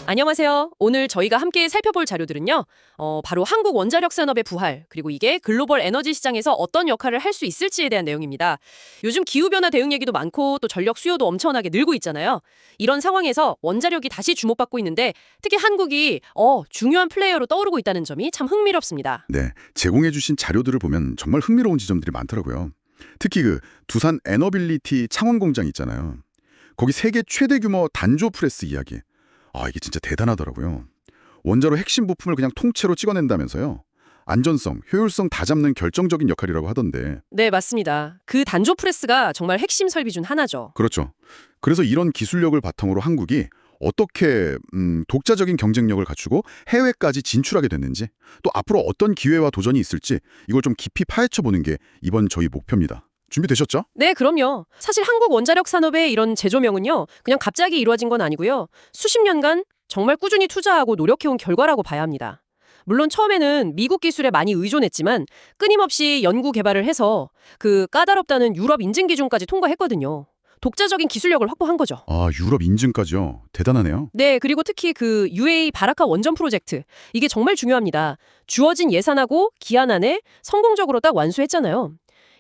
안녕하세요. 오늘 저희가 함께 살펴볼 자료들은요. 바로 한국 원자력 산업의 부활, 그리고 이게 글로벌 에너지 시장에서 어떤 역할을 할 수 있을지에 대한 내용입니다. 요즘 기후변화 대응 얘기도 많고 또 전력 수요도 엄청나게 늘고 있잖아요. 이런 상황에서 원자력이 다시 주목받고 있는데 특히 한국이 중요한 플레이어로 떠오르고 있다는 점이 참 흥미롭습니다. 네, 제공해주신 자료들을 보면 정말 흥미로운 지점들이 많더라고요. 특히 그 두산 에너빌리티 창원 공장 있잖아요. 거기 세계 최대 규모 단조 프레스 이야기. 이게 진짜 대단하더라고요. 원자로 핵심 부품을 그냥 통째로 찍어낸다면서요. 안전성, 효율성 다 잡는 결정적인 역할이라고 하던데. 네, 맞습니다. 그 단조 프레스가 정말 핵심 설비 중 하나죠. 그렇죠. 그래서 이런 기술력을 바탕으로 한국이 어떻게 독자적인 경쟁력을 갖추고 해외까지 진출하게 됐는지, 또 앞으로 어떤 기회와 도전이 있을지 이걸 좀 깊이 파헤쳐보는 게 이번 저희 목표입니다. 준비되셨죠? 네, 그럼요. 사실 한국 원자력 산업의 이런 재조명은요, 그냥 갑자기 이루어진 건 아니고요. 수십 년간 정말 꾸준히 투자하고 노력해온 결과라고 봐야 합니다. 물론 처음에는 미국 기술에 많이 의존했지만 끊임없이 연구 개발을 해서 그 까다롭다는 유럽 인증 기준까지 통과했거든요. 독자적인 기술력을 확보한 거죠. 유럽 인증까지요. 대단하네요. 네, 그리고 특히 그 UAE 바라카 원전 프로젝트. 이게 정말 중요합니다. 주어진 예산하고 기한 안에 성공적으로 딱 완수했잖아요.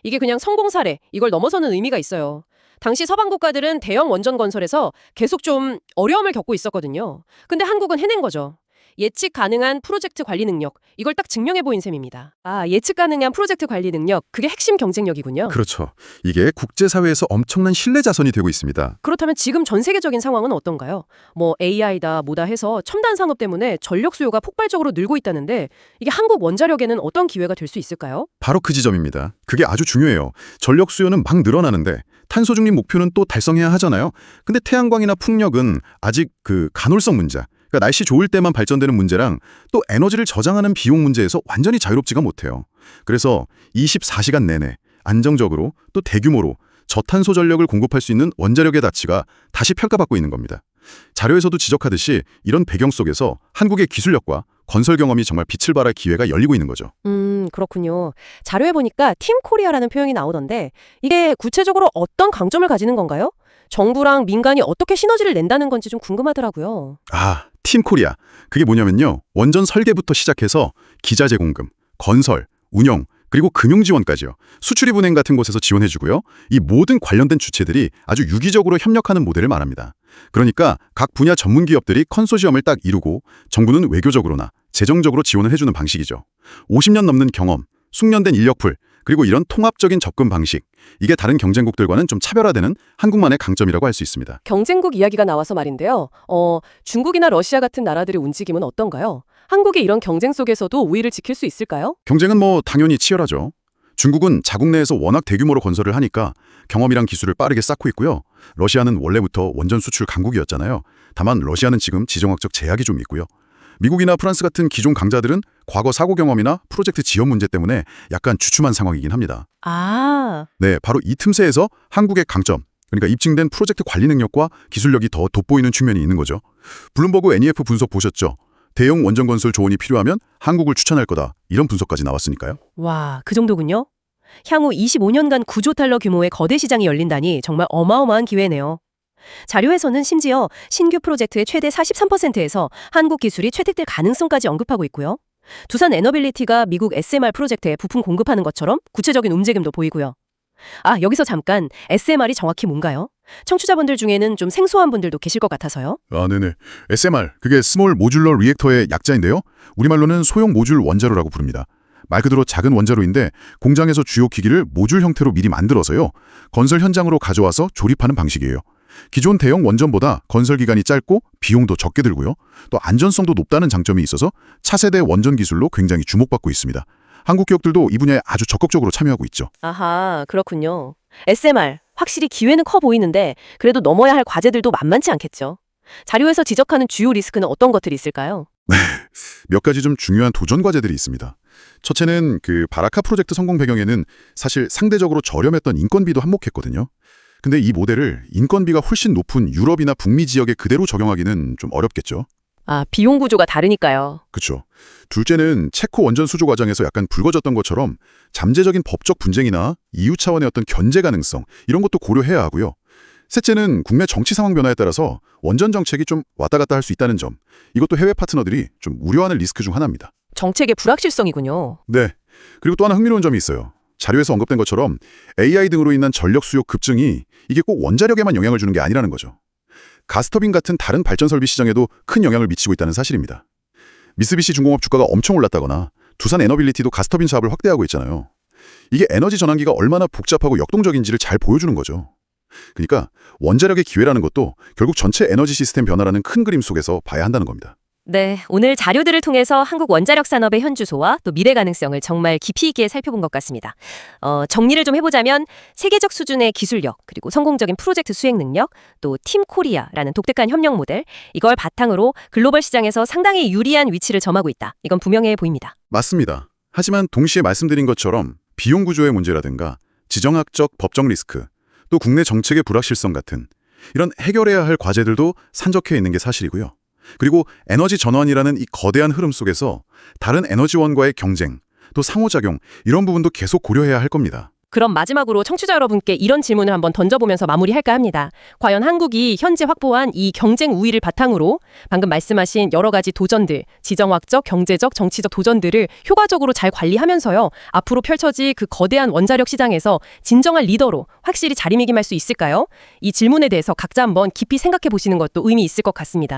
이게 그냥 성공 사례, 이걸 넘어서는 의미가 있어요. 당시 서방 국가들은 대형 원전 건설에서 계속 좀 어려움을 겪고 있었거든요. 근데 한국은 해낸 거죠. 예측 가능한 프로젝트 관리 능력, 이걸 딱 증명해 보인 셈입니다. 예측 가능한 프로젝트 관리 능력, 그게 핵심 경쟁력이군요. 그렇죠. 이게 국제사회에서 엄청난 신뢰 자산이 되고 있습니다. 그렇다면 지금 전 세계적인 상황은 어떤가요? AI다 뭐다 해서 첨단 산업 때문에 전력 수요가 폭발적으로 늘고 있다는데 이게 한국 원자력에는 어떤 기회가 될 수 있을까요? 바로 그 지점입니다. 그게 아주 중요해요. 전력 수요는 막 늘어나는데 탄소 중립 목표는 또 달성해야 하잖아요. 근데 태양광이나 풍력은 아직 그 간헐성 문제, 그러니까 날씨 좋을 때만 발전되는 문제랑 또 에너지를 저장하는 비용 문제에서 완전히 자유롭지가 못해요. 그래서 24시간 내내 안정적으로 또 대규모로 저탄소 전력을 공급할 수 있는 원자력의 가치가 다시 평가받고 있는 겁니다. 자료에서도 지적하듯이 이런 배경 속에서 한국의 기술력과 건설 경험이 정말 빛을 발할 기회가 열리고 있는 거죠. 그렇군요. 자료에 보니까 팀 코리아라는 표현이 나오던데 이게 구체적으로 어떤 강점을 가지는 건가요? 정부랑 민간이 어떻게 시너지를 낸다는 건지 좀 궁금하더라고요. 팀 코리아. 그게 뭐냐면요. 원전 설계부터 시작해서 기자재 공급, 건설, 운영, 그리고 금융 지원까지요. 수출입은행 같은 곳에서 지원해주고요. 이 모든 관련된 주체들이 아주 유기적으로 협력하는 모델을 말합니다. 그러니까 각 분야 전문 기업들이 컨소시엄을 딱 이루고 정부는 외교적으로나 재정적으로 지원을 해주는 방식이죠. 50년 넘는 경험, 숙련된 인력풀, 그리고 이런 통합적인 접근 방식, 이게 다른 경쟁국들과는 좀 차별화되는 한국만의 강점이라고 할 수 있습니다. 경쟁국 이야기가 나와서 말인데요. 중국이나 러시아 같은 나라들의 움직임은 어떤가요? 한국이 이런 경쟁 속에서도 우위를 지킬 수 있을까요? 경쟁은 당연히 치열하죠. 중국은 자국 내에서 워낙 대규모로 건설을 하니까 경험이랑 기술을 빠르게 쌓고 있고요. 러시아는 원래부터 원전 수출 강국이었잖아요. 다만 러시아는 지금 지정학적 제약이 좀 있고요. 미국이나 프랑스 같은 기존 강자들은 과거 사고 경험이나 프로젝트 지원 문제 때문에 약간 주춤한 상황이긴 합니다. 네, 바로 이 틈새에서 한국의 강점, 그러니까 입증된 프로젝트 관리 능력과 기술력이 더 돋보이는 측면이 있는 거죠. 블룸버그 NEF 분석 보셨죠? 대형 원전 건설 조언이 필요하면 한국을 추천할 거다. 이런 분석까지 나왔으니까요. 와, 그 정도군요. 향후 25년간 9조 달러 규모의 거대 시장이 열린다니 정말 어마어마한 기회네요. 자료에서는 심지어 신규 프로젝트의 최대 43%에서 한국 기술이 채택될 가능성까지 언급하고 있고요. 두산 에너빌리티가 미국 SMR 프로젝트에 부품 공급하는 것처럼 구체적인 움직임도 보이고요. 여기서 잠깐 SMR이 정확히 뭔가요? 청취자분들 중에는 좀 생소한 분들도 계실 것 같아서요. 네네. SMR, 그게 스몰 모듈러 리액터의 약자인데요. 우리말로는 소형 모듈 원자로라고 부릅니다. 말 그대로 작은 원자로인데 공장에서 주요 기기를 모듈 형태로 미리 만들어서요. 건설 현장으로 가져와서 조립하는 방식이에요. 기존 대형 원전보다 건설 기간이 짧고 비용도 적게 들고요. 또 안전성도 높다는 장점이 있어서 차세대 원전 기술로 굉장히 주목받고 있습니다. 한국 기업들도 이 분야에 아주 적극적으로 참여하고 있죠. 아하, 그렇군요. SMR, 확실히 기회는 커 보이는데 그래도 넘어야 할 과제들도 만만치 않겠죠. 자료에서 지적하는 주요 리스크는 어떤 것들이 있을까요? 몇 가지 좀 중요한 도전 과제들이 있습니다. 첫째는 그 바라카 프로젝트 성공 배경에는 사실 상대적으로 저렴했던 인건비도 한몫했거든요. 근데 이 모델을 인건비가 훨씬 높은 유럽이나 북미 지역에 그대로 적용하기는 좀 어렵겠죠. 비용 구조가 다르니까요. 그렇죠. 둘째는 체코 원전 수조 과정에서 약간 불거졌던 것처럼 잠재적인 법적 분쟁이나 EU 차원의 어떤 견제 가능성, 이런 것도 고려해야 하고요. 셋째는 국내 정치 상황 변화에 따라서 원전 정책이 좀 왔다 갔다 할 수 있다는 점. 이것도 해외 파트너들이 좀 우려하는 리스크 중 하나입니다. 정책의 불확실성이군요. 네. 그리고 또 하나 흥미로운 점이 있어요. 자료에서 언급된 것처럼 AI 등으로 인한 전력 수요 급증이 이게 꼭 원자력에만 영향을 주는 게 아니라는 거죠. 가스터빈 같은 다른 발전 설비 시장에도 큰 영향을 미치고 있다는 사실입니다. 미쓰비시 중공업 주가가 엄청 올랐다거나 두산 에너빌리티도 가스터빈 사업을 확대하고 있잖아요. 이게 에너지 전환기가 얼마나 복잡하고 역동적인지를 잘 보여주는 거죠. 그러니까 원자력의 기회라는 것도 결국 전체 에너지 시스템 변화라는 큰 그림 속에서 봐야 한다는 겁니다. 네, 오늘 자료들을 통해서 한국 원자력 산업의 현주소와 또 미래 가능성을 정말 깊이 있게 살펴본 것 같습니다. 정리를 좀 해보자면 세계적 수준의 기술력, 그리고 성공적인 프로젝트 수행 능력, 또 팀 코리아라는 독특한 협력 모델, 이걸 바탕으로 글로벌 시장에서 상당히 유리한 위치를 점하고 있다. 이건 분명해 보입니다. 맞습니다. 하지만 동시에 말씀드린 것처럼 비용 구조의 문제라든가 지정학적 법적 리스크, 또 국내 정책의 불확실성 같은 이런 해결해야 할 과제들도 산적해 있는 게 사실이고요. 그리고 에너지 전환이라는 이 거대한 흐름 속에서 다른 에너지원과의 경쟁, 또 상호작용 이런 부분도 계속 고려해야 할 겁니다. 그럼 마지막으로 청취자 여러분께 이런 질문을 한번 던져보면서 마무리할까 합니다. 과연 한국이 현재 확보한 이 경쟁 우위를 바탕으로 방금 말씀하신 여러 가지 도전들, 지정학적, 경제적, 정치적 도전들을 효과적으로 잘 관리하면서요. 앞으로 펼쳐질 그 거대한 원자력 시장에서 진정한 리더로 확실히 자리매김할 수 있을까요? 이 질문에 대해서 각자 한번 깊이 생각해 보시는 것도 의미 있을 것 같습니다.